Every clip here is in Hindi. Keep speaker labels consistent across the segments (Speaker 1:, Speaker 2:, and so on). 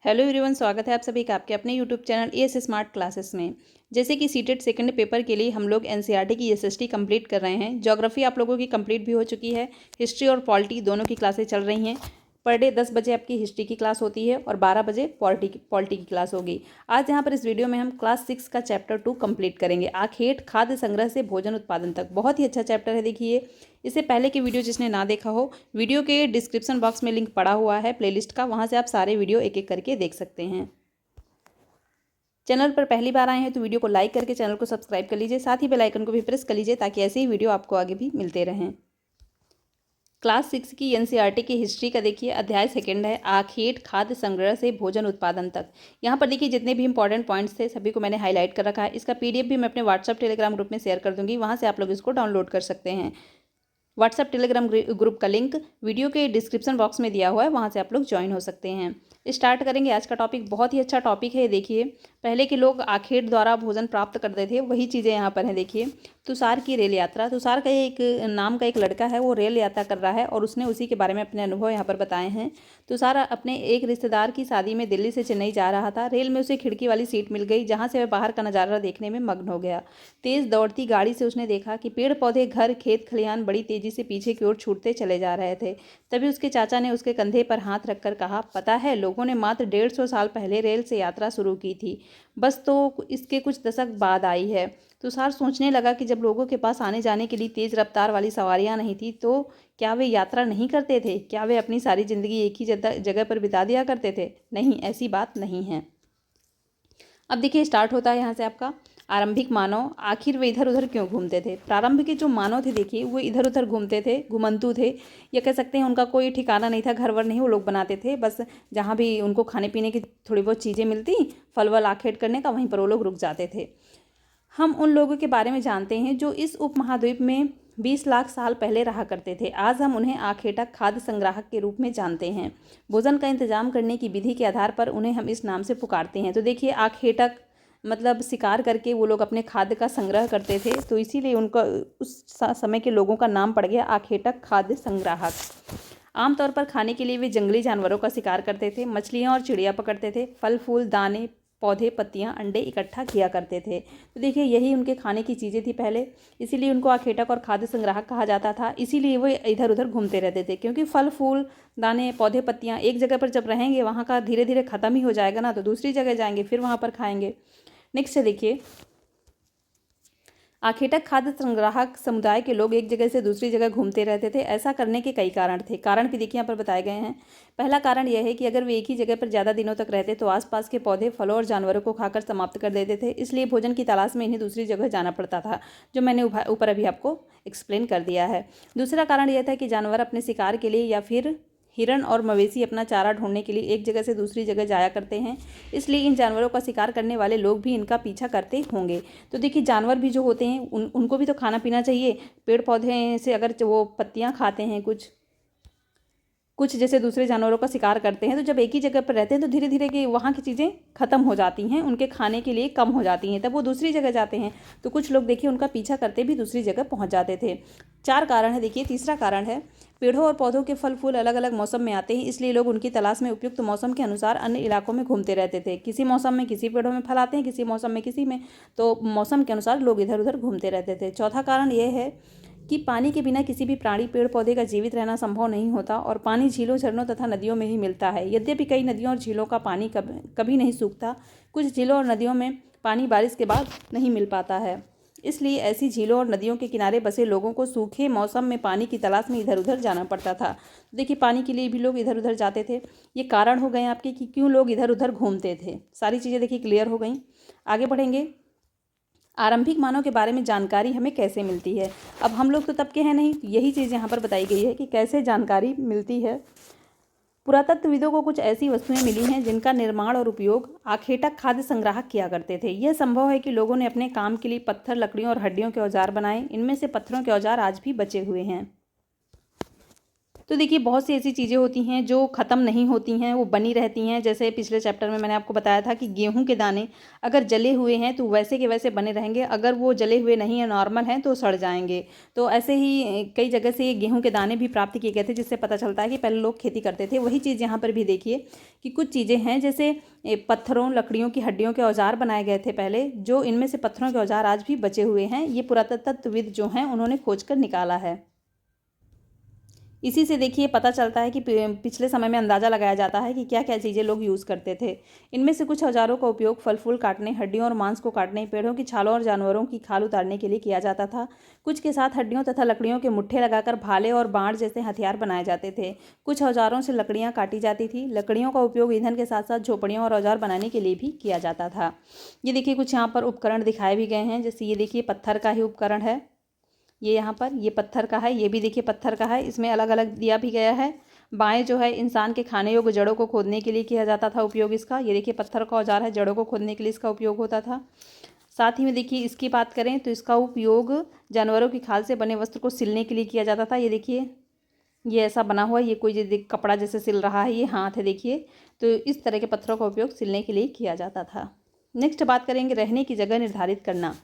Speaker 1: हेलो एवरीवन, स्वागत है आप सभी का आपके अपने YouTube channel as smart classes में। जैसे कि सीटेट सेकंड पेपर के लिए हम लोग एनसीईआरटी की एसएसटी कंप्लीट कर रहे हैं। ज्योग्राफी आप लोगों की कंप्लीट भी हो चुकी है। हिस्ट्री और पॉलिटी दोनों की क्लासेस चल रही हैं। पर डे 10 बजे आपकी हिस्ट्री की क्लास होती है और 12 बजे पॉलिटी की क्लास होगी। आज यहाँ पर इस वीडियो में हम क्लास 6 का चैप्टर 2 कंप्लीट करेंगे। आखेट खाद्य संग्रह से भोजन उत्पादन तक। बहुत ही अच्छा चैप्टर है। देखिए, इससे पहले की वीडियो जिसने ना देखा हो, वीडियो के डिस्क्रिप्शन बॉक्स में लिंक पड़ा हुआ है प्लेलिस्ट का, वहाँ से आप सारे वीडियो एक एक करके देख सकते हैं। चैनल पर पहली बार आए हैं तो वीडियो को लाइक करके चैनल को सब्सक्राइब कर लीजिए, साथ ही बेल आइकन को भी प्रेस कर लीजिए ताकि ऐसे ही वीडियो आपको आगे भी मिलते रहें। क्लास 6 की एनसीईआरटी की हिस्ट्री का देखिए, अध्याय सेकंड है आखेट खाद्य संग्रह से भोजन उत्पादन तक। यहाँ पर देखिए जितने भी इंपॉर्टेंट पॉइंट्स थे सभी को मैंने हाईलाइट कर रखा है। इसका पीडीएफ भी मैं अपने व्हाट्सएप टेलीग्राम ग्रुप में शेयर कर दूंगी, वहाँ से आप लोग इसको डाउनलोड कर सकते हैं। व्हाट्सएप टेलीग्राम ग्रुप का लिंक वीडियो के डिस्क्रिप्शन बॉक्स में दिया हुआ है, वहाँ से आप लोग ज्वाइन हो सकते हैं। स्टार्ट करेंगे आज का टॉपिक। बहुत ही अच्छा टॉपिक है। देखिए, पहले के लोग आखेट द्वारा भोजन प्राप्त करते थे, वही चीज़ें यहाँ पर हैं। देखिए, तुषार की रेल यात्रा। तुषार का एक नाम का एक लड़का है, वो रेल यात्रा कर रहा है और उसने उसी के बारे में अपने अनुभव यहाँ पर बताए हैं। तुषार अपने एक रिश्तेदार की शादी में दिल्ली से चेन्नई जा रहा था। रेल में उसे खिड़की वाली सीट मिल गई, जहाँ से वह बाहर का नज़ारा देखने में मग्न हो गया। तेज़ दौड़ती गाड़ी से उसने देखा कि पेड़ पौधे, घर, खेत खलिहान बड़ी तेजी से पीछे की ओर छूटते चले जा रहे थे। तभी उसके चाचा ने उसके कंधे पर हाथ रखकर कहा, पता है, लोगों ने मात्र 150 साल पहले रेल से यात्रा शुरू की थी, बस तो इसके कुछ दशक बाद आई है। तुषार सोचने लगा कि जब लोगों के पास आने जाने के लिए तेज रफ्तार वाली सवारियां नहीं थी तो क्या वे यात्रा नहीं करते थे? क्या वे अपनी सारी जिंदगी एक ही जगह पर बिता दिया करते थे? नहीं, ऐसी बात नहीं है। अब देखिए, स्टार्ट होता है यहाँ से आपका आरंभिक मानव। आखिर वे इधर उधर क्यों घूमते थे? प्रारंभ के जो मानव थे, देखिए, वो इधर उधर घूमते थे, घुमंतु थे, या कह सकते हैं उनका कोई ठिकाना नहीं था, घर वर नहीं वो लोग बनाते थे। बस जहाँ भी उनको खाने पीने की थोड़ी बहुत चीज़ें मिलती, फल वल आखेट करने का, वहीं पर वो लोग रुक जाते थे। हम उन लोगों के बारे में जानते हैं जो इस उपमहाद्वीप में 20 लाख साल पहले रहा करते थे। आज हम उन्हें आखेटक खाद्य संग्राहक के रूप में जानते हैं। भोजन का इंतजाम करने की विधि के आधार पर उन्हें हम इस नाम से पुकारते हैं। तो देखिए, आखेटक मतलब शिकार करके वो लोग अपने खाद्य का संग्रह करते थे, तो इसीलिए उनका उस समय के लोगों का नाम पड़ गया आखेटक खाद्य संग्राहक। आमतौर पर खाने के लिए वे जंगली जानवरों का शिकार करते थे, मछलियाँ और चिड़िया पकड़ते थे, फल फूल, दाने, पौधे, पत्तियां, अंडे इकट्ठा किया करते थे। तो देखिए, यही उनके खाने की चीज़ें थी पहले, इसीलिए उनको आखेटक और खाद्य संग्राहक कहा जाता था। इसीलिए वो इधर उधर घूमते रहते थे, क्योंकि फल फूल, दाने, पौधे, पत्तियां एक जगह पर जब रहेंगे, वहाँ का धीरे धीरे ख़त्म ही हो जाएगा ना, तो दूसरी जगह जाएंगे, फिर वहाँ पर खाएंगे। नेक्स्ट है, देखिए, आखेटक खाद्य संग्राहक समुदाय के लोग एक जगह से दूसरी जगह घूमते रहते थे। ऐसा करने के कई कारण थे। कारण भी देखिए यहाँ पर बताए गए हैं। पहला कारण यह है कि अगर वे एक ही जगह पर ज़्यादा दिनों तक रहते तो आसपास के पौधे, फलों और जानवरों को खाकर समाप्त कर देते थे, इसलिए भोजन की तलाश में इन्हें दूसरी जगह जाना पड़ता था, जो मैंने ऊपर अभी आपको एक्सप्लेन कर दिया है। दूसरा कारण यह था कि जानवर अपने शिकार के लिए या फिर हिरण और मवेशी अपना चारा ढूंढने के लिए एक जगह से दूसरी जगह जाया करते हैं, इसलिए इन जानवरों का शिकार करने वाले लोग भी इनका पीछा करते होंगे। तो देखिए, जानवर भी जो होते हैं उनको भी तो खाना पीना चाहिए। पेड़ पौधे से अगर वो पत्तियां खाते हैं, कुछ जैसे दूसरे जानवरों का शिकार करते हैं, तो जब एक ही जगह पर रहते हैं तो धीरे धीरे कि वहाँ की चीज़ें खत्म हो जाती हैं, उनके खाने के लिए कम हो जाती हैं, तब वो दूसरी जगह जाते हैं। तो कुछ लोग देखिए उनका पीछा करते भी दूसरी जगह पहुँच जाते थे। 4 कारण है। देखिए, तीसरा कारण है, पेड़ों और पौधों के फल फूल अलग अलग मौसम में आते हैं, इसलिए लोग उनकी तलाश में उपयुक्त मौसम के अनुसार अन्य इलाकों में घूमते रहते थे। किसी मौसम में किसी पेड़ों में फल आते हैं, किसी मौसम में किसी में, तो मौसम के अनुसार लोग इधर उधर घूमते रहते थे। चौथा कारण यह है कि पानी के बिना किसी भी प्राणी, पेड़ पौधे का जीवित रहना संभव नहीं होता और पानी झीलों, झरनों तथा नदियों में ही मिलता है। यद्यपि कई नदियों और झीलों का पानी कभी नहीं सूखता, कुछ झीलों और नदियों में पानी बारिश के बाद नहीं मिल पाता है, इसलिए ऐसी झीलों और नदियों के किनारे बसे लोगों को सूखे मौसम में पानी की तलाश में इधर उधर जाना पड़ता था। देखिए, पानी के लिए भी लोग इधर उधर जाते थे। ये कारण हो गए आपके कि क्यों लोग इधर उधर घूमते थे। सारी चीज़ें देखिए क्लियर हो गई। आगे बढ़ेंगे। आरंभिक मानव के बारे में जानकारी हमें कैसे मिलती है? अब हम लोग तो तब के हैं नहीं, यही चीज़ यहाँ पर बताई गई है कि कैसे जानकारी मिलती है। पुरातत्वविदों को कुछ ऐसी वस्तुएं मिली हैं जिनका निर्माण और उपयोग आखेटक खाद्य संग्राहक किया करते थे। यह संभव है कि लोगों ने अपने काम के लिए पत्थर, लकड़ियों और हड्डियों के औजार बनाए। इनमें से पत्थरों के औजार आज भी बचे हुए हैं। तो देखिए बहुत सी ऐसी चीज़ें होती हैं जो ख़त्म नहीं होती हैं, वो बनी रहती हैं। जैसे पिछले चैप्टर में मैंने आपको बताया था कि गेहूं के दाने अगर जले हुए हैं तो वैसे के वैसे बने रहेंगे, अगर वो जले हुए नहीं है, नॉर्मल हैं, तो सड़ जाएंगे। तो ऐसे ही कई जगह से ये गेहूं के दाने भी प्राप्त किए गए थे, जिससे पता चलता है कि पहले लोग खेती करते थे। वही चीज़ यहाँ पर भी देखिए कि कुछ चीज़ें हैं जैसे पत्थरों, लकड़ियों की हड्डियों के औजार बनाए गए थे पहले, जो इनमें से पत्थरों के औजार आज भी बचे हुए हैं। ये पुरातत्वविद जो हैं उन्होंने खोज कर निकाला है। इसी से देखिए पता चलता है कि पिछले समय में अंदाज़ा लगाया जाता है कि क्या क्या चीज़ें लोग यूज़ करते थे। इनमें से कुछ औजारों का उपयोग फल फूल काटने, हड्डियों और मांस को काटने, पेड़ों की छालों और जानवरों की खाल उतारने के लिए किया जाता था। कुछ के साथ हड्डियों तथा लकड़ियों के मुट्ठे लगाकर भाले और बाण जैसे हथियार बनाए जाते थे। कुछ औजारों से लकड़ियाँ काटी जाती थी। लकड़ियों का उपयोग ईंधन के साथ साथ झोपड़ियों और औजार बनाने के लिए भी किया जाता था। ये देखिए कुछ यहाँ पर उपकरण दिखाए भी गए हैं। जैसे ये देखिए पत्थर का ही उपकरण है, ये यहाँ पर ये पत्थर का है, ये भी देखिए पत्थर का है। इसमें अलग अलग दिया भी गया है। बाएं जो है इंसान के खाने योग्य जड़ों को खोदने के लिए किया जाता था उपयोग इसका। ये देखिए पत्थर का औजार है, जड़ों को खोदने के लिए इसका उपयोग होता था। साथ ही में देखिए इसकी बात करें तो इसका उपयोग जानवरों की खाल से बने वस्त्र को सिलने के लिए किया जाता था। ये देखिए ये ऐसा बना हुआ है, ये कोई कपड़ा जैसे सिल रहा है, ये हाथ है देखिए। तो इस तरह के पत्थरों का उपयोग सिलने के लिए किया जाता था। नेक्स्ट बात करेंगे रहने की जगह निर्धारित करना।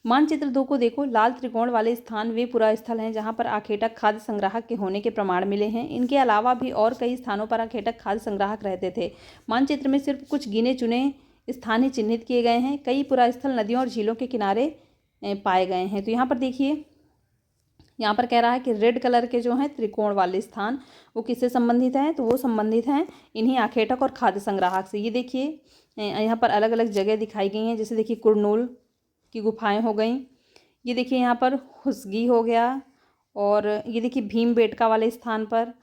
Speaker 1: मानचित्र 2 को देखो। लाल त्रिकोण वाले स्थान वे पुरा स्थल हैं जहां पर आखेटक खाद्य संग्राहक के होने के प्रमाण मिले हैं। इनके अलावा भी और कई स्थानों पर आखेटक खाद्य संग्राहक रहते थे। मानचित्र में सिर्फ कुछ गिने चुने स्थान ही चिन्हित किए गए हैं। कई पुरा स्थल नदियों और झीलों के किनारे पाए गए हैं। तो यहाँ पर देखिए, यहाँ पर कह रहा है कि रेड कलर के जो हैं त्रिकोण वाले स्थान वो किससे संबंधित हैं, तो वो संबंधित हैं इन्हीं आखेटक और खाद्य संग्राहक से। ये देखिए यहाँ पर अलग अलग जगह दिखाई गई हैं। जैसे देखिए कुरनूल की गुफाएं हो गई, ये देखिए यहाँ पर हुसगी हो गया, और ये देखिए भीमबेटका वाले स्थान पर।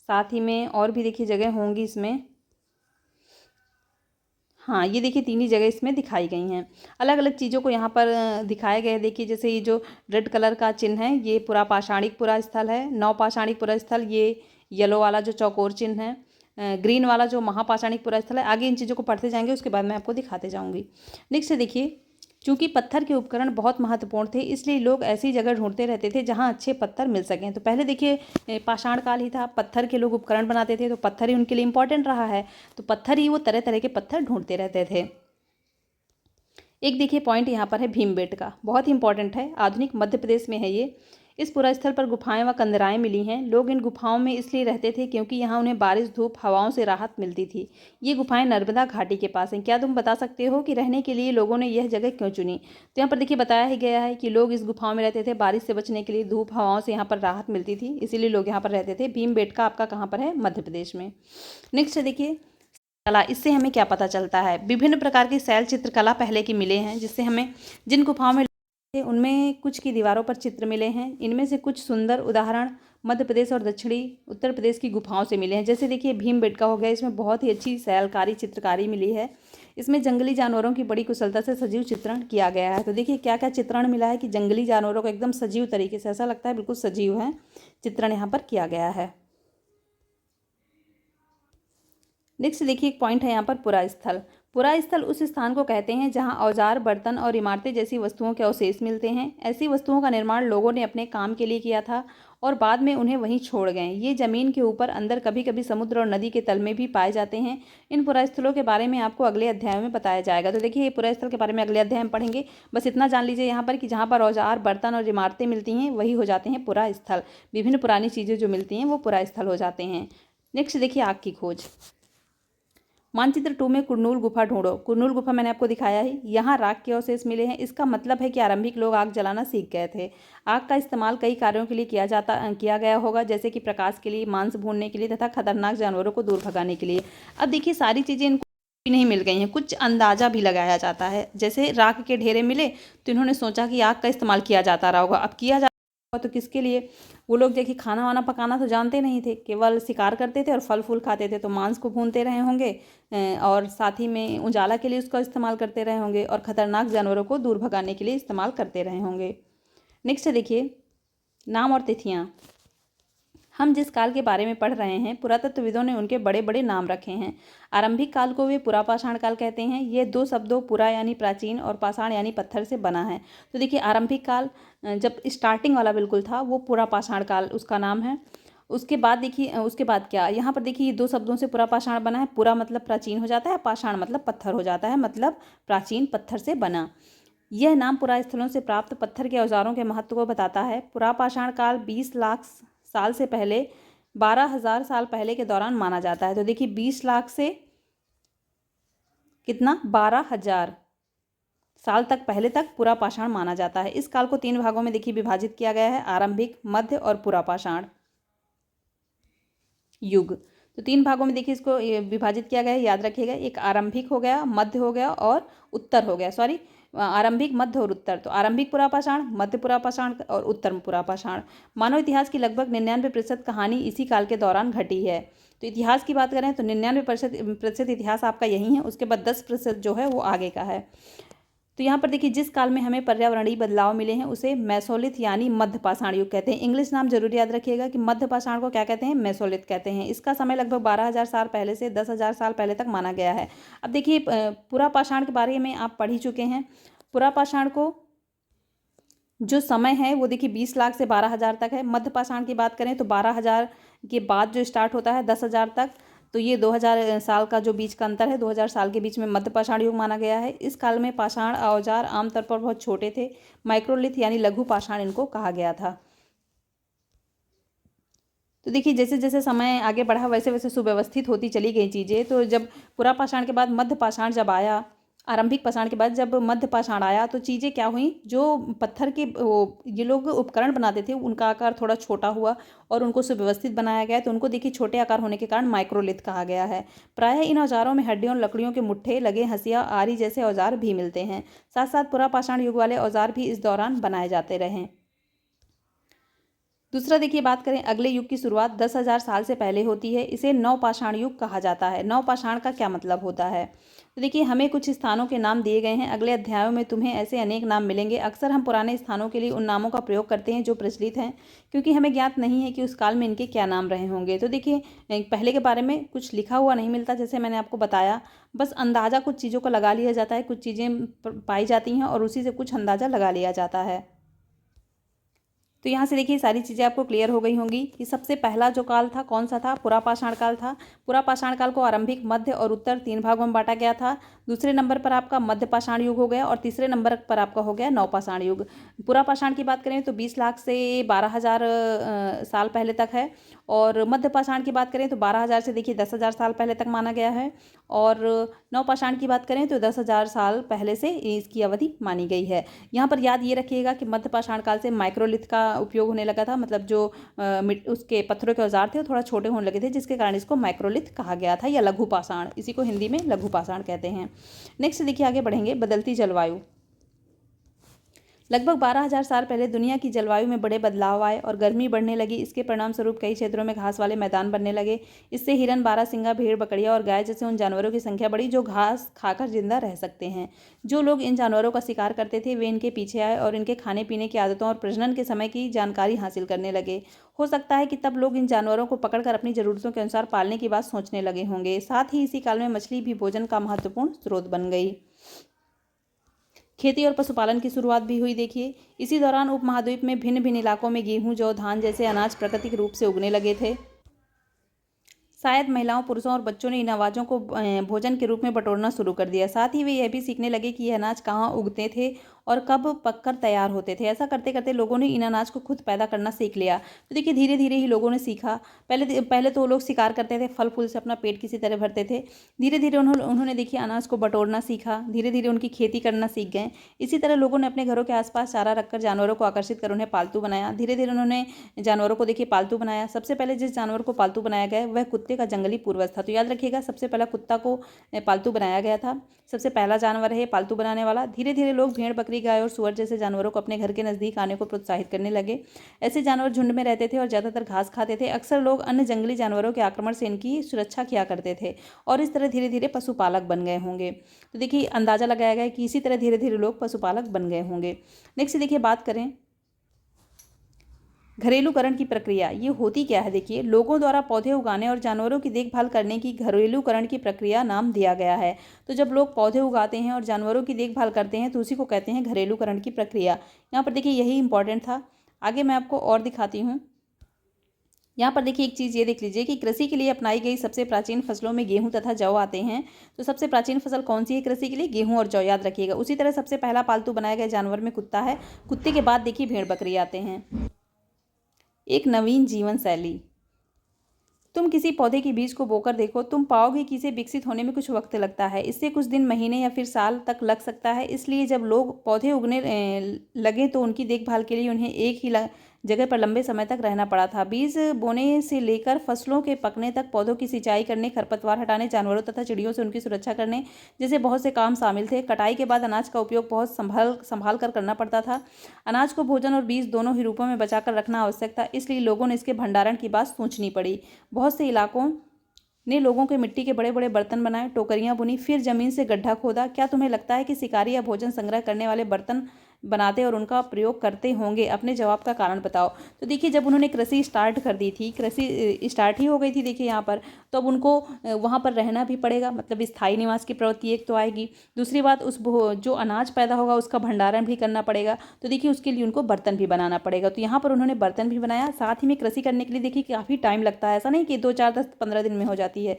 Speaker 1: साथ ही में और भी देखिए जगह होंगी इसमें। हाँ ये देखिए तीन ही जगह इसमें दिखाई गई हैं। अलग अलग चीज़ों को यहाँ पर दिखाया गया है। देखिए जैसे ये जो रेड कलर का चिन्ह है ये पूरा पाषाणिक पुरा स्थल है। नवपाषाणिक पुरा स्थल ये येलो वाला जो चौकोर चिन्ह है। ग्रीन वाला जो महापाषाणिक पुरा स्थल है। आगे इन चीज़ों को पढ़ते जाएंगे, उसके बाद मैं आपको दिखाते जाऊँगी। नेक्स्ट देखिए, चूंकि पत्थर के उपकरण बहुत महत्वपूर्ण थे, इसलिए लोग ऐसी जगह ढूंढते रहते थे जहां अच्छे पत्थर मिल सकें। तो पहले देखिए पाषाण काल ही था, पत्थर के लोग उपकरण बनाते थे, तो पत्थर ही उनके लिए इंपॉर्टेंट रहा है। तो पत्थर ही वो तरह तरह के पत्थर ढूंढते रहते थे। एक देखिए पॉइंट यहाँ पर है भीमबेटका, बहुत ही इंपॉर्टेंट है। आधुनिक मध्य प्रदेश में है ये। इस पुरा स्थल पर गुफाएं व कंदराएं मिली हैं। लोग इन गुफाओं में इसलिए रहते थे क्योंकि यहाँ उन्हें बारिश, धूप, हवाओं से राहत मिलती थी। ये गुफाएं नर्मदा घाटी के पास हैं। क्या तुम बता सकते हो कि रहने के लिए लोगों ने यह जगह क्यों चुनी? तो यहाँ पर देखिए बताया ही गया है कि लोग इस गुफाओं में रहते थे बारिश से बचने के लिए, धूप हवाओं से यहाँ पर राहत मिलती थी, इसीलिए लोग यहाँ पर रहते थे। भीमबेटका आपका कहाँ पर है? मध्य प्रदेश में। नेक्स्ट देखिए कला, इससे हमें क्या पता चलता है? विभिन्न प्रकार की शैल चित्रकला पहले की मिले हैं, जिससे हमें जिन गुफाओं में उनमें कुछ की दीवारों पर चित्र मिले हैं। इनमें से कुछ सुंदर उदाहरण मध्य प्रदेश और दक्षिणी उत्तर प्रदेश की गुफाओं से मिले हैं। जैसे देखिए भीमबेटका हो गया, इसमें बहुत ही अच्छी शैलकारी चित्रकारी मिली है। इसमें जंगली जानवरों की बड़ी कुशलता से सजीव चित्रण किया गया है। तो देखिए क्या क्या चित्रण मिला है कि जंगली जानवरों को एकदम सजीव तरीके से, ऐसा लगता है बिल्कुल सजीव है, चित्रण यहाँ पर किया गया है। नेक्स्ट देखिए एक पॉइंट है यहाँ पर पुरा स्थल। पुरा स्थल उस स्थान को कहते हैं जहाँ औजार, बर्तन और इमारतें जैसी वस्तुओं के अवशेष मिलते हैं। ऐसी वस्तुओं का निर्माण लोगों ने अपने काम के लिए किया था और बाद में उन्हें वहीं छोड़ गए। ये जमीन के ऊपर, अंदर, कभी कभी समुद्र और नदी के तल में भी पाए जाते हैं। इन पुरा स्थलों के बारे में आपको अगले अध्याय में बताया जाएगा। तो देखिए ये पुरा स्थल के बारे में अगले अध्याय में पढ़ेंगे। बस इतना जान लीजिए यहाँ पर कि जहाँ पर औजार, बर्तन और इमारतें मिलती हैं वही हो जाते हैं पुरा स्थल। विभिन्न पुरानी चीज़ें जो मिलती हैं वो पुरा स्थल हो जाते हैं। नेक्स्ट देखिए आग की खोज। मानचित्र 2 में कुरनूल गुफा ढूंढो। कुरनूल गुफा मैंने आपको दिखाया ही। यहाँ राख के अवशेष मिले हैं। इसका मतलब है कि आरंभिक लोग आग जलाना सीख गए थे। आग का इस्तेमाल कई कार्यों के लिए किया गया होगा, जैसे कि प्रकाश के लिए, मांस भूनने के लिए तथा खतरनाक जानवरों को दूर भगाने के लिए। अब देखिए सारी चीज़ें इनको नहीं मिल गई हैं, कुछ अंदाजा भी लगाया जाता है। जैसे राख के ढेरे मिले तो इन्होंने सोचा कि आग का इस्तेमाल किया जाता रहा होगा। अब किया तो किसके लिए? वो लोग देखिए खाना वाना पकाना तो जानते नहीं थे, केवल शिकार करते थे और फल फूल खाते थे, तो मांस को भूनते रहे होंगे और साथ ही में उजाला के लिए उसका इस्तेमाल करते रहे होंगे और ख़तरनाक जानवरों को दूर भगाने के लिए इस्तेमाल करते रहे होंगे। नेक्स्ट देखिए नाम और तिथियाँ। हम जिस काल के बारे में पढ़ रहे हैं, पुरातत्वविदों ने उनके बड़े बड़े नाम रखे हैं। आरंभिक काल को वे पुरापाषाण काल कहते हैं। ये दो शब्दों पुरा यानी प्राचीन और पाषाण यानी पत्थर से बना है। तो देखिए आरंभिक काल जब स्टार्टिंग वाला बिल्कुल था वो पुरापाषाण काल उसका नाम है। उसके बाद देखिए उसके बाद क्या, यहाँ पर देखिए ये दो शब्दों से पुरा पाषाण बना है। पुरा मतलब प्राचीन हो जाता है, पाषाण मतलब पत्थर हो जाता है, मतलब प्राचीन पत्थर से बना। यह नाम पुरा स्थलों से प्राप्त पत्थर के औजारों के महत्व को बताता है। पुरा पाषाण काल 20 लाख साल से पहले 12,000 साल पहले के दौरान माना जाता है। तो देखिए 20 लाख से कितना 12,000 साल तक पहले तक पुरा पाषाण माना जाता है। इस काल को 3 भागों में देखिए विभाजित किया गया है, आरंभिक, मध्य और पुरा पाषाण युग। तो 3 भागों में देखिए इसको विभाजित किया गया है, याद रखिएगा। एक आरंभिक हो गया, मध्य हो गया और उत्तर हो गया, सॉरी आरंभिक, मध्य और उत्तर। तो आरंभिक पुरा पाषाण, मध्य पुरा पाषाण और उत्तर पुरा पाषाण। मानव इतिहास की लगभग 99% कहानी इसी काल के दौरान घटी है। तो इतिहास की बात करें तो 99% इतिहास आपका यही है, उसके बाद 10% जो है वो आगे का है। तो यहाँ पर देखिए जिस काल में हमें पर्यावरणीय बदलाव मिले हैं उसे मेसोलिथ यानी मध्य पाषाण युग कहते हैं। इंग्लिश नाम जरूर याद रखिएगा कि मध्य पाषाण को क्या कहते हैं, मेसोलिथ कहते हैं। इसका समय लगभग 12,000 साल पहले से 10,000 साल पहले तक माना गया है। अब देखिए पुरा पाषाण के बारे में आप पढ़ ही चुके हैं। पुरा पाषाण को जो समय है वो देखिए 20 लाख से 12,000 तक है। मध्य पाषाण की बात करें तो 12,000 के बाद जो स्टार्ट होता है 10,000 तक, तो ये 2,000 साल का जो बीच का अंतर है, 2,000 साल के बीच में मध्य पाषाण युग माना गया है। इस काल में पाषाण औजार आमतौर पर बहुत छोटे थे। माइक्रोलिथ यानी लघु पाषाण इनको कहा गया था। तो देखिए जैसे जैसे समय आगे बढ़ा वैसे वैसे सुव्यवस्थित होती चली गई चीज़ें। तो जब पुरा पाषाण के बाद मध्य पाषाण जब आया, आरंभिक पाषाण के बाद जब मध्य पाषाण आया, तो चीज़ें क्या हुई, जो पत्थर के ये लोग उपकरण बनाते थे उनका आकार थोड़ा छोटा हुआ और उनको सुव्यवस्थित बनाया गया। तो उनको देखिए छोटे आकार होने के कारण माइक्रोलिथ कहा गया है। प्रायः इन औजारों में हड्डियों और लकड़ियों के मुट्ठे लगे हंसिया, आरी जैसे औजार भी मिलते हैं। साथ साथ पुरा पाषाण युग वाले औजार भी इस दौरान बनाए जाते रहे। दूसरा देखिए बात करें, अगले युग की शुरुआत 10,000 साल से पहले होती है। इसे नवपाषाण युग कहा जाता है। नवपाषाण का क्या मतलब होता है, तो देखिए हमें कुछ स्थानों के नाम दिए गए हैं। अगले अध्यायों में तुम्हें ऐसे अनेक नाम मिलेंगे। अक्सर हम पुराने स्थानों के लिए उन नामों का प्रयोग करते हैं जो प्रचलित हैं, क्योंकि हमें ज्ञात नहीं है कि उस काल में इनके क्या नाम रहे होंगे। तो देखिए पहले के बारे में कुछ लिखा हुआ नहीं मिलता, जैसे मैंने आपको बताया, बस अंदाज़ा कुछ चीज़ों का लगा लिया जाता है। कुछ चीज़ें पाई जाती हैं और उसी से कुछ अंदाज़ा लगा लिया जाता है। तो यहाँ से देखिए सारी चीज़ें आपको क्लियर हो गई होंगी कि सबसे पहला जो काल था कौन सा था, पुरा पाषाण काल था। पुरा पाषाण काल को आरंभिक, मध्य और उत्तर 3 भागों में बांटा गया था। दूसरे नंबर पर आपका मध्य पाषाण युग हो गया और तीसरे नंबर पर आपका हो गया नवपाषाण युग। पुरा पाषाण की बात करें तो 20 लाख से 12,000 साल पहले तक है, और मध्य पाषाण की बात करें तो 12,000 से देखिए 10,000 साल पहले तक माना गया है, और नवपाषाण की बात करें तो 10,000 साल पहले से इसकी अवधि मानी गई है। यहाँ पर याद ये रखिएगा कि मध्य पाषाण काल से माइक्रोलिथ का उपयोग होने लगा था, मतलब जो उसके पत्थरों के औजार थे वो थोड़ा छोटे होने लगे थे, जिसके कारण इसको माइक्रोलिथ कहा गया था, या लघु पाषाण, इसी को हिंदी में लघु पाषाण कहते हैं। नेक्स्ट देखिए आगे बढ़ेंगे, बदलती जलवायु। लगभग 12,000 साल पहले दुनिया की जलवायु में बड़े बदलाव आए और गर्मी बढ़ने लगी। इसके परिणाम स्वरूप कई क्षेत्रों में घास वाले मैदान बनने लगे। इससे हिरन, बारहसिंगा, भेड़, बकरियां और गाय जैसे उन जानवरों की संख्या बढ़ी जो घास खाकर जिंदा रह सकते हैं। जो लोग इन जानवरों का शिकार करते थे वे इनके पीछे आए और इनके खाने पीने की आदतों और प्रजनन के समय की जानकारी हासिल करने लगे। हो सकता है कि तब लोग इन जानवरों को पकड़कर अपनी जरूरतों के अनुसार पालने की बात सोचने लगे होंगे। साथ ही इसी काल में मछली भी भोजन का महत्वपूर्ण स्रोत बन गई। खेती और पशुपालन की शुरुआत भी हुई। देखिए इसी दौरान उपमहाद्वीप में भिन्न भिन्न इलाकों में गेहूं, जौ, धान जैसे अनाज प्राकृतिक रूप से उगने लगे थे। शायद महिलाओं, पुरुषों और बच्चों ने इन अनाजों को भोजन के रूप में बटोरना शुरू कर दिया। साथ ही वे यह भी सीखने लगे कि ये अनाज कहाँ उगते थे और कब पककर तैयार होते थे। ऐसा करते करते लोगों ने इन अनाज को खुद पैदा करना सीख लिया। तो देखिए धीरे धीरे ही लोगों ने सीखा। पहले तो वो लोग शिकार करते थे, फल फूल से अपना पेट किसी तरह भरते थे। धीरे धीरे उन्होंने देखिए अनाज को बटोरना सीखा। धीरे धीरे उनकी खेती करना सीख गए। इसी तरह लोगों ने अपने घरों के आसपास चारा रखकर जानवरों को आकर्षित कर उन्हें पालतू बनाया। धीरे धीरे उन्होंने जानवरों को देखिए पालतू बनाया। सबसे पहले जिस जानवर को पालतू बनाया गया वह कुत्ते का जंगली पूर्वज था। तो याद रखिएगा सबसे पहला कुत्ता को पालतू बनाया गया था। सबसे पहला जानवर है पालतू बनाने वाला। धीरे धीरे लोग भेड़, बकरी, गाय और सुअर जैसे जानवरों को अपने घर के नजदीक आने को प्रोत्साहित करने लगे। ऐसे जानवर झुंड में रहते थे और ज्यादातर घास खाते थे। अक्सर लोग अन्य जंगली जानवरों के आक्रमण से इनकी सुरक्षा किया करते थे और इस तरह धीरे धीरे पशुपालक बन गए होंगे। तो देखिए अंदाजा लगाया गया कि इसी तरह धीरे धीरे लोग पशुपालक बन गए होंगे। नेक्स्ट देखिए बात करें घरेलूकरण की प्रक्रिया, ये होती क्या है। देखिए लोगों द्वारा पौधे उगाने और जानवरों की देखभाल करने की घरेलूकरण की प्रक्रिया नाम दिया गया है। तो जब लोग पौधे उगाते हैं और जानवरों की देखभाल करते हैं तो उसी को कहते हैं घरेलूकरण की प्रक्रिया। यहाँ पर देखिए यही इंपॉर्टेंट था। आगे मैं आपको और दिखाती हूँ। यहाँ पर देखिए एक चीज़ ये देख लीजिए कि कृषि के लिए अपनाई गई सबसे प्राचीन फसलों में गेहूं तथा जौ आते हैं। तो सबसे प्राचीन फसल कौन सी है कृषि के लिए? गेहूं और जौ, याद रखिएगा। उसी तरह सबसे पहला पालतू बनाया गया जानवर में कुत्ता है। कुत्ते के बाद देखिए भेड़ बकरी आते हैं। एक नवीन जीवन शैली। तुम किसी पौधे के बीज को बोकर देखो, तुम पाओगे कि इसे विकसित होने में कुछ वक्त लगता है। इससे कुछ दिन, महीने या फिर साल तक लग सकता है। इसलिए जब लोग पौधे उगने लगे तो उनकी देखभाल के लिए उन्हें एक ही जगह पर लंबे समय तक रहना पड़ा था। बीज बोने से लेकर फसलों के पकने तक पौधों की सिंचाई करने, खरपतवार हटाने, जानवरों तथा चिड़ियों से उनकी सुरक्षा करने जैसे बहुत से काम शामिल थे। कटाई के बाद अनाज का उपयोग बहुत संभाल संभाल कर करना पड़ता था। अनाज को भोजन और बीज दोनों ही रूपों में बचाकर रखना आवश्यक था, इसलिए लोगों ने इसके भंडारण की बात सोचनी पड़ी। बहुत से इलाकों ने लोगों के मिट्टी के बड़े बड़े बर्तन बनाए, टोकरियां बुनी, फिर जमीन से गड्ढा खोदा। क्या तुम्हें लगता है कि शिकारी या भोजन संग्रह करने वाले बर्तन बनाते और उनका प्रयोग करते होंगे? अपने जवाब का कारण बताओ। तो देखिए जब उन्होंने कृषि स्टार्ट कर दी थी, कृषि स्टार्ट ही हो गई थी देखिए यहाँ पर, तो अब उनको वहाँ पर रहना भी पड़ेगा, मतलब स्थायी निवास की प्रवृत्ति एक तो आएगी। दूसरी बात, उस जो अनाज पैदा होगा उसका भंडारण भी करना पड़ेगा। तो देखिए उसके लिए उनको बर्तन भी बनाना पड़ेगा। तो यहाँ पर उन्होंने बर्तन भी बनाया। साथ ही में कृषि करने के लिए देखिए काफ़ी टाइम लगता है, ऐसा नहीं कि 2 4 10 15 दिन में हो जाती है।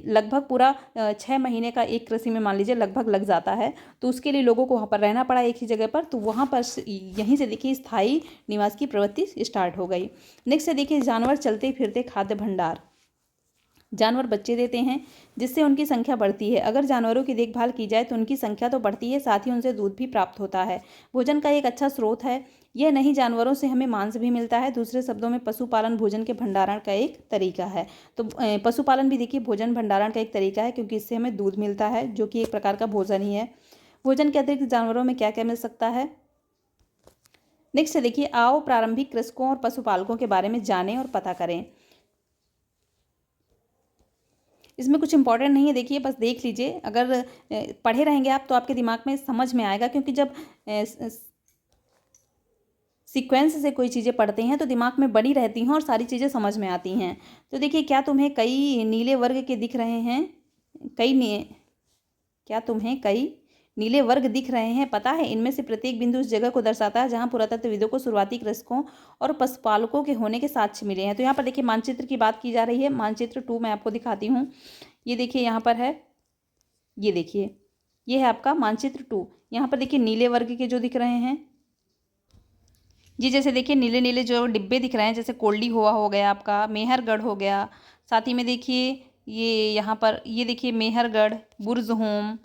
Speaker 1: लगभग पूरा 6 महीने का एक कृषि में मान लीजिए लगभग लग जाता है। तो उसके लिए लोगों को वहाँ पर रहना पड़ा एक ही जगह पर। तो वहाँ पर यहीं से देखिए स्थायी निवास की प्रवृत्ति स्टार्ट हो गई। नेक्स्ट है देखिए जानवर चलते फिरते खाद्य भंडार। जानवर बच्चे देते हैं जिससे उनकी संख्या बढ़ती है। अगर जानवरों की देखभाल की जाए तो उनकी संख्या तो बढ़ती है, साथ ही उनसे दूध भी प्राप्त होता है। भोजन का एक अच्छा स्रोत है यह। नहीं, जानवरों से हमें मांस भी मिलता है। दूसरे शब्दों में पशुपालन भोजन के भंडारण का एक तरीका है। तो पशुपालन भी देखिए भोजन भंडारण का एक तरीका है, क्योंकि इससे हमें दूध मिलता है जो कि एक प्रकार का भोजन ही है। भोजन के अतिरिक्त जानवरों में क्या क्या मिल सकता है? नेक्स्ट है देखिए आओ प्रारंभिक कृषकों और पशुपालकों के बारे में जानें और पता करें। इसमें कुछ इंपॉर्टेंट नहीं है, देखिए बस देख लीजिए। अगर पढ़े रहेंगे आप तो आपके दिमाग में समझ में आएगा, क्योंकि जब सीक्वेंस से कोई चीज़ें पढ़ते हैं तो दिमाग में बनी रहती हैं और सारी चीज़ें समझ में आती हैं। तो देखिए क्या तुम्हें कई नीले वर्ग के दिख रहे हैं? क्या तुम्हें कई नीले वर्ग दिख रहे हैं? पता है इनमें से प्रत्येक बिंदु उस जगह को दर्शाता है जहां पुरातत्वविदों को शुरुआती कृषकों और पशुपालकों के होने के साक्ष्य मिले हैं। तो यहाँ पर देखिए मानचित्र की बात की जा रही है। मानचित्र 2 मैं आपको दिखाती हूँ। ये देखिए यहाँ पर है, ये देखिए ये है आपका मानचित्र 2। यहाँ पर देखिए नीले वर्ग के जो दिख रहे हैं, जी जैसे देखिए नीले नीले जो डिब्बे दिख रहे हैं, जैसे कोल्डी हुआ हो गया आपका, मेहरगढ़ हो गया। साथ ही में देखिए ये यहाँ पर ये देखिए मेहरगढ़, बुर्ज होम,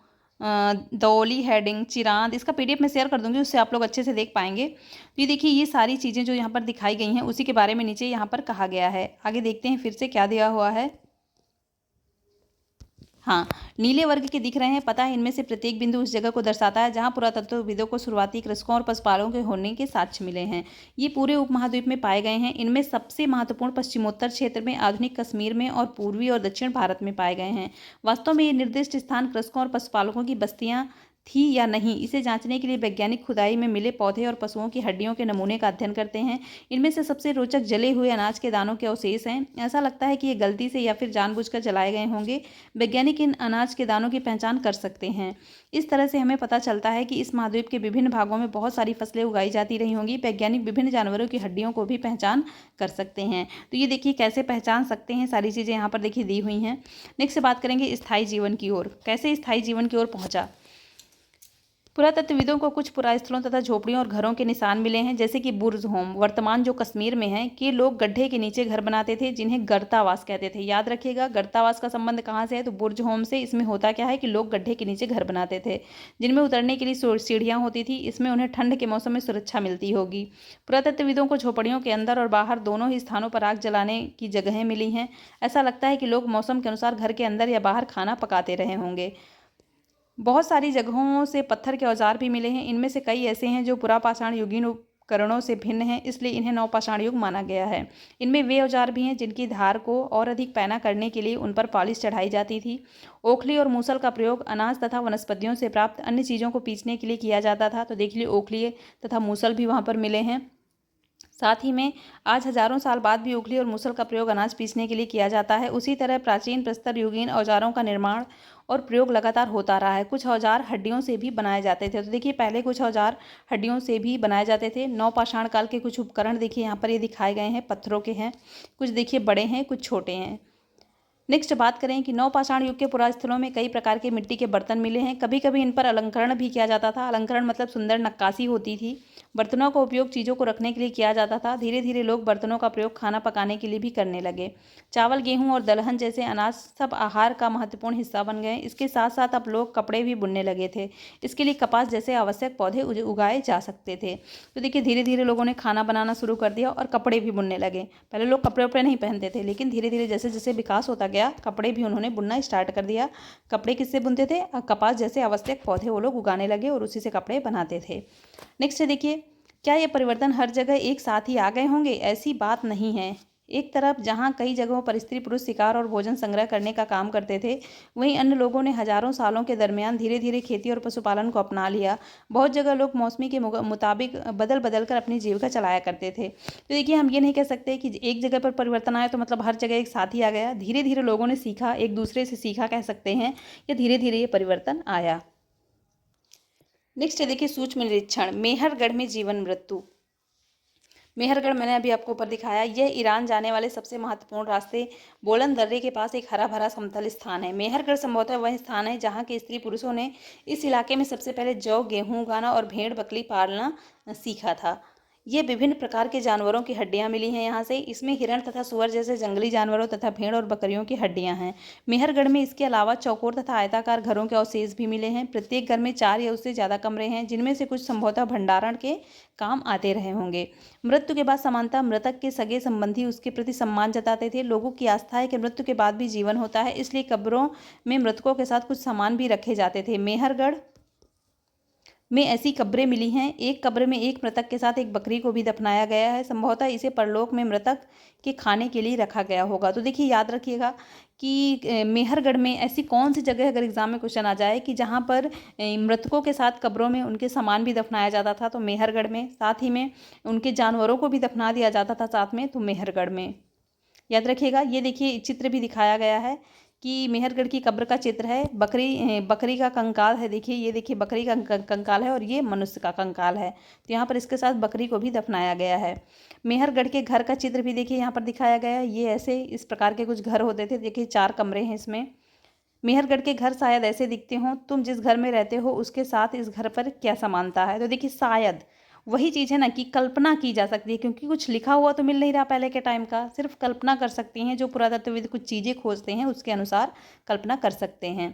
Speaker 1: दौली हेडिंग, चिरांद। इसका पीडीएफ मैं शेयर कर दूंगी, उससे आप लोग अच्छे से देख पाएंगे। तो ये देखिए ये सारी चीज़ें जो यहाँ पर दिखाई गई हैं उसी के बारे में नीचे यहाँ पर कहा गया है। आगे देखते हैं फिर से क्या दिया हुआ है। हाँ, नीले वर्ग के दिख रहे हैं। पता है इनमें से प्रत्येक बिंदु उस जगह को दर्शाता है जहाँ पुरातत्वविदों को शुरुआती कृषकों और पशुपालकों के होने के साक्ष्य मिले हैं। ये पूरे उपमहाद्वीप में पाए गए हैं। इनमें सबसे महत्वपूर्ण पश्चिमोत्तर क्षेत्र में, आधुनिक कश्मीर में और पूर्वी और दक्षिण भारत में पाए गए हैं। वास्तव में ये निर्दिष्ट स्थान कृषकों और पशुपालकों की बस्तियाँ थी या नहीं, इसे जांचने के लिए वैज्ञानिक खुदाई में मिले पौधे और पशुओं की हड्डियों के नमूने का अध्ययन करते हैं। इनमें से सबसे रोचक जले हुए अनाज के दानों के अवशेष हैं। ऐसा लगता है कि ये गलती से या फिर जानबूझकर जलाए गए होंगे। वैज्ञानिक इन अनाज के दानों की पहचान कर सकते हैं। इस तरह से हमें पता चलता है कि इस महाद्वीप के विभिन्न भागों में बहुत सारी फसलें उगाई जाती रही होंगी। वैज्ञानिक विभिन्न जानवरों की हड्डियों को भी पहचान कर सकते हैं। तो ये देखिए कैसे पहचान सकते हैं, सारी चीज़ें यहाँ पर देखिए दी हुई हैं। नेक्स्ट बात करेंगे स्थायी जीवन की ओर। कैसे स्थायी जीवन की ओर पहुँचा? पुरातत्वविदों को कुछ पुरास्थलों तथा झोपड़ियों और घरों के निशान मिले हैं, जैसे कि बुर्ज होम, वर्तमान जो कश्मीर में है, कि लोग गड्ढे के नीचे घर बनाते थे जिन्हें गर्तावास कहते थे। याद रखिएगा गर्तावास का संबंध कहाँ से है, तो बुर्ज होम से। इसमें होता क्या है कि लोग गड्ढे के नीचे घर बनाते थे जिनमें उतरने के लिए सीढ़ियाँ होती थी। इसमें उन्हें ठंड के मौसम में सुरक्षा मिलती होगी। पुरातत्वविदों को झोपड़ियों के अंदर और बाहर दोनों ही स्थानों पर आग जलाने की जगहें मिली हैं। ऐसा लगता है कि लोग मौसम के अनुसार घर के अंदर या बाहर खाना पकाते रहे होंगे। बहुत सारी जगहों से पत्थर के औजार भी मिले हैं। इनमें से कई ऐसे हैं जो पुरापाषाण युगीन उपकरणों से भिन्न हैं, इसलिए इन्हें नवपाषाण युग माना गया है। इनमें वे औजार भी हैं जिनकी धार को और अधिक पैना करने के लिए उन पर पॉलिश चढ़ाई जाती थी। ओखली और मूसल का प्रयोग अनाज तथा वनस्पतियों से प्राप्त अन्य चीज़ों को पीसने के लिए किया जाता था। तो देख लीजिए ओखली तथा मूसल भी वहाँ पर मिले हैं। साथ ही में आज हजारों साल बाद भी उखली और मूसल का प्रयोग अनाज पीसने के लिए किया जाता है। उसी तरह प्राचीन प्रस्तर युगीन औजारों का निर्माण और प्रयोग लगातार होता रहा है। कुछ औजार हड्डियों से भी बनाए जाते थे। तो देखिए पहले कुछ औजार हड्डियों से भी बनाए जाते थे। नवपाषाण काल के कुछ उपकरण देखिए यहाँ पर ये दिखाए गए हैं, पत्थरों के हैं, कुछ देखिए बड़े हैं, कुछ छोटे हैं। नेक्स्ट बात करें कि नवपाषाण युग के पुरास्थलों में कई प्रकार के मिट्टी के बर्तन मिले हैं। कभी कभी इन पर अलंकरण भी किया जाता था। अलंकरण मतलब सुंदर नक्काशी होती थी। बर्तनों का उपयोग चीज़ों को रखने के लिए किया जाता था। धीरे धीरे लोग बर्तनों का प्रयोग खाना पकाने के लिए भी करने लगे। चावल, गेहूं और दलहन जैसे अनाज सब आहार का महत्वपूर्ण हिस्सा बन गए। इसके साथ साथ अब लोग कपड़े भी बुनने लगे थे। इसके लिए कपास जैसे आवश्यक पौधे उगाए जा सकते थे। तो देखिए धीरे धीरे लोगों ने खाना बनाना शुरू कर दिया और कपड़े भी बुनने लगे। पहले लोग कपड़े उपड़े नहीं पहनते थे, लेकिन धीरे धीरे जैसे जैसे विकास होता गया कपड़े भी उन्होंने बुनना स्टार्ट कर दिया। कपड़े किससे बुनते थे? कपास जैसे आवश्यक पौधे वो लोग उगाने लगे और उसी से कपड़े बनाते थे। नेक्स्ट देखिए, क्या ये परिवर्तन हर जगह एक साथ ही आ गए होंगे? ऐसी बात नहीं है। एक तरफ जहाँ कई जगहों पर स्त्री पुरुष शिकार और भोजन संग्रह करने का काम करते थे, वहीं अन्य लोगों ने हजारों सालों के दरमियान धीरे धीरे खेती और पशुपालन को अपना लिया। बहुत जगह लोग मौसमी के मुताबिक बदल बदल कर अपनी जीविका चलाया करते थे। तो देखिए हम ये नहीं कह सकते कि एक जगह पर परिवर्तन आया तो मतलब हर जगह एक साथ ही आ गया। धीरे धीरे लोगों ने सीखा, एक दूसरे से सीखा कह सकते हैं, या धीरे धीरे ये परिवर्तन आया। नेक्स्ट देखिए सूक्ष्म निरीक्षण, मेहरगढ़ में जीवन मृत्यु। मेहरगढ़ मैंने अभी आपको ऊपर दिखाया, यह ईरान जाने वाले सबसे महत्वपूर्ण रास्ते बोलन दर्रे के पास एक हरा भरा समतल स्थान है। मेहरगढ़ संभवतः वह स्थान है जहाँ के स्त्री पुरुषों ने इस इलाके में सबसे पहले जौ, गेहूं उगाना और भेड़ बकरी पालना सीखा था। ये विभिन्न प्रकार के जानवरों की हड्डियां मिली हैं यहाँ से। इसमें हिरण तथा सुअर जैसे जंगली जानवरों तथा भेड़ और बकरियों की हड्डियां हैं। मेहरगढ़ में इसके अलावा चौकोर तथा आयताकार घरों के अवशेष भी मिले हैं। प्रत्येक घर में 4 या उससे ज़्यादा कमरे हैं, जिनमें से कुछ संभवतः भंडारण के काम आते रहे होंगे। मृत्यु के बाद समानतः मृतक के सगे संबंधी उसके प्रति सम्मान जताते थे। लोगों की आस्था है कि मृत्यु के बाद भी जीवन होता है, इसलिए कब्रों में मृतकों के साथ कुछ सामान भी रखे जाते थे। मेहरगढ़ में ऐसी कब्रें मिली हैं। एक कब्र में एक मृतक के साथ एक बकरी को भी दफनाया गया है। संभवतः इसे परलोक में मृतक के खाने के लिए रखा गया होगा। तो देखिए याद रखिएगा कि मेहरगढ़ में ऐसी कौन सी जगह अगर एग्जाम में क्वेश्चन आ जाए कि जहाँ पर मृतकों के साथ कब्रों में उनके सामान भी दफनाया जाता था, तो मेहरगढ़ में। साथ ही में उनके जानवरों को भी दफना दिया जाता था साथ में, तो मेहरगढ़ में। याद रखिएगा। ये देखिए चित्र भी दिखाया गया है कि मेहरगढ़ की कब्र का चित्र है। बकरी का कंकाल है। देखिए ये देखिए बकरी का कंकाल है और ये मनुष्य का कंकाल है। तो यहाँ पर इसके साथ बकरी को भी दफनाया गया है। मेहरगढ़ के घर का चित्र भी देखिए यहाँ पर दिखाया गया है। ये ऐसे इस प्रकार के कुछ घर होते थे। देखिए 4 कमरे हैं इसमें। मेहरगढ़ के घर शायद ऐसे दिखते हों। तुम जिस घर में रहते हो उसके साथ इस घर पर क्या समानता है? तो देखिए शायद वही चीज़ है ना कि कल्पना की जा सकती है, क्योंकि कुछ लिखा हुआ तो मिल नहीं रहा पहले के टाइम का। सिर्फ कल्पना कर सकती हैं, जो पुरातत्वविद कुछ चीज़ें खोजते हैं उसके अनुसार कल्पना कर सकते हैं।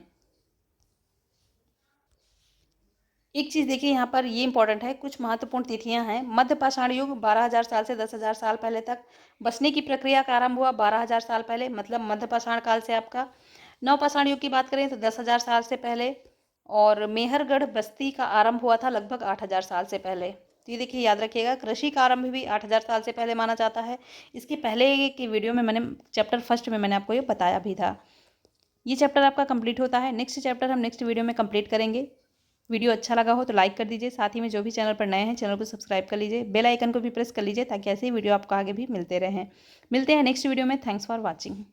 Speaker 1: एक चीज़ देखिए यहाँ पर ये इंपॉर्टेंट है, कुछ महत्वपूर्ण तिथियां हैं। मध्य पाषाण युग 12,000 साल से 10,000 साल पहले तक। बसने की प्रक्रिया का आरंभ हुआ 12,000 साल पहले, मतलब मध्य पाषाण काल से आपका। नवपाषाण युग की बात करें तो 10,000 साल से पहले। और मेहरगढ़ बस्ती का आरंभ हुआ था लगभग 8,000 साल से पहले। तो ये देखिए याद रखिएगा, कृषि का आरंभ भी 8,000 साल से पहले माना जाता है। इसके पहले की वीडियो में मैंने चैप्टर फर्स्ट में मैंने आपको ये बताया भी था। ये चैप्टर आपका कंप्लीट होता है। नेक्स्ट चैप्टर हम नेक्स्ट वीडियो में कंप्लीट करेंगे। वीडियो अच्छा लगा हो तो लाइक कर दीजिए। साथ ही में जो भी चैनल पर नए हैं चैनल को सब्सक्राइब कर लीजिए। बेल आइकन को भी प्रेस कर लीजिए ताकि ऐसे ही वीडियो आपको आगे भी मिलते रहें। मिलते हैं नेक्स्ट वीडियो में। Thanks for watching.